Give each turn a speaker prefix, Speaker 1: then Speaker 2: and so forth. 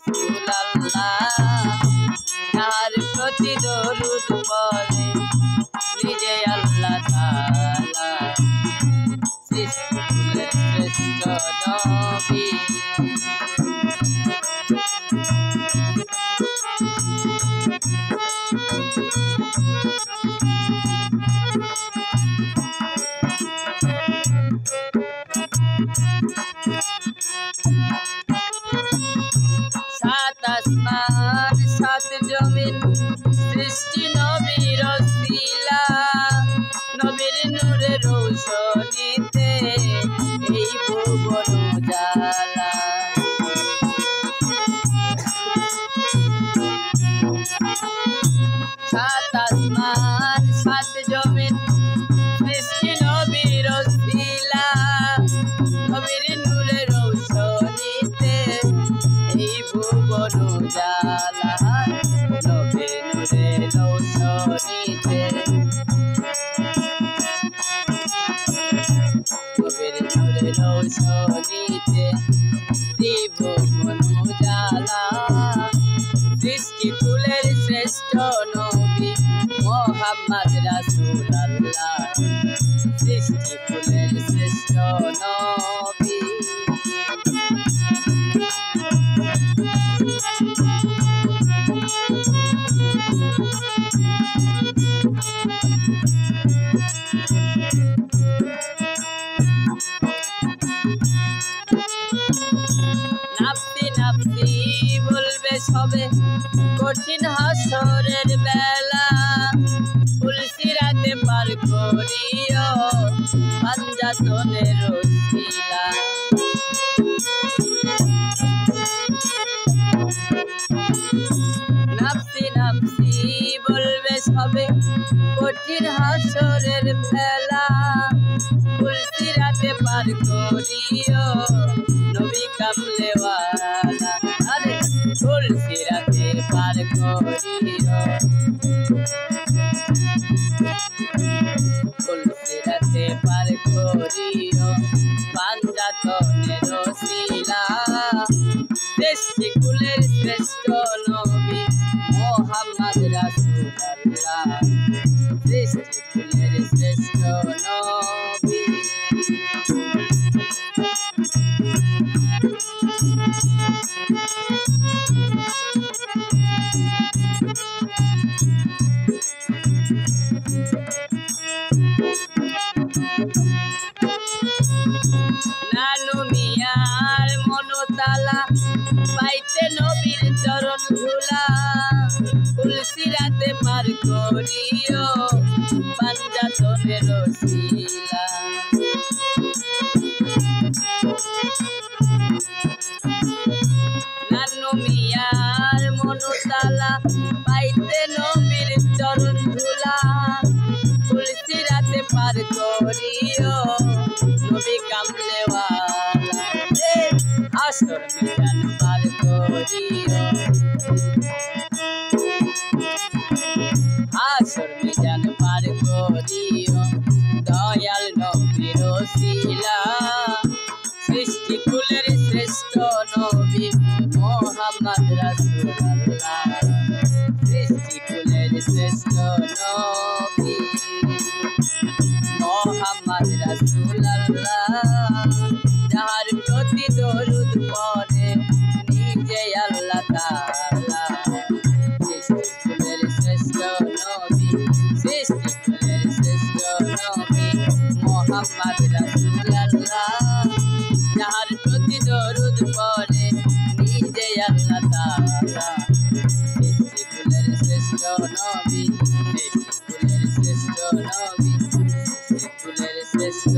Speaker 1: রাসূলুল্লাহ যার প্রতি দরুদ পড়ে নিজে আল্লাহ তাআলা সৃষ্টিকুলের শ্রেষ্ঠ নবী। সাত আসমান সাত জমিন সৃষ্টি নবীর ওসিলা, নবীর নূরের রৌশনীতে এই ভুবন উজালা। সাত আসমান সাত জমিন সৃষ্টি নবীর ওসিলা, নবীর নূরের রৌশনীতে এই ভুবন উজালা। নবীর নূরের রৌশনীতে নবীর নূরের রৌশনীতে ত্রিভুবন উজালা। সৃষ্টিকুলের শ্রেষ্ঠ নবী মুহাম্মদ রাসূলুল্লাহ সৃষ্টিকুলের শ্রেষ্ঠ নবী। নাফসি নাফসি বলবে সবে কঠিন হাসরের বেলা, ফুলসিরাতে পার করিও পাঞ্জাতনের ওসিলা। নাফসি নাফসি বলবে সবে কঠিন হাসরের বেলা, ফুলসিরাতে পার করিও নবী কামলেওয়ালা। আরে ফুলসিরাতে পার করিও, ফুলসিরাতে পার করিও পাঞ্জাতনের ওসিলা। সৃষ্টিকুলের শ্রেষ্ঠ নবী মুহাম্মদ রাসূলুল্লাহ সৃষ্টিকুলের শ্রেষ্ঠ নবী। নানু মিয়ার মনতালা পাইতে নবীর চরণ ধুলা, ফুলসিরাতে পার করিও পাঞ্জাতনের ওসিলা। নানু মিয়ার মনতালা পাইতে নবীর চরণ ধুলা, ফুলসিরাতে পার করিও নবী কামলেওয়ালা। আসর মিজান পার করিও, আসর মিজান পার করিও দয়াল নবীর ওসিলা। সৃষ্টিকুলের শ্রেষ্ঠ নবী মুহাম্মদ রাসূলুল্লাহ সৃষ্টিকুলের শ্রেষ্ঠ নবী মুহাম্মদ রাসূলুল্লাহ যার প্রতি দরুদ পড়ে নিজে আল্লাহ তাআলা সৃষ্টিকুলের শ্রেষ্ঠ নবী সৃষ্টিকুলের শ্রেষ্ঠ নবী মুহাম্মদ রাসূলুল্লাহ যার প্রতি দরুদ পড়ে নিজে আল্লাহ তাআলা সৃষ্টিকুলের শ্রেষ্ঠ নবী সৃষ্টিকুলের শ্রেষ্ঠ নবী সৃষ্টিকুলের শ্রেষ্ঠ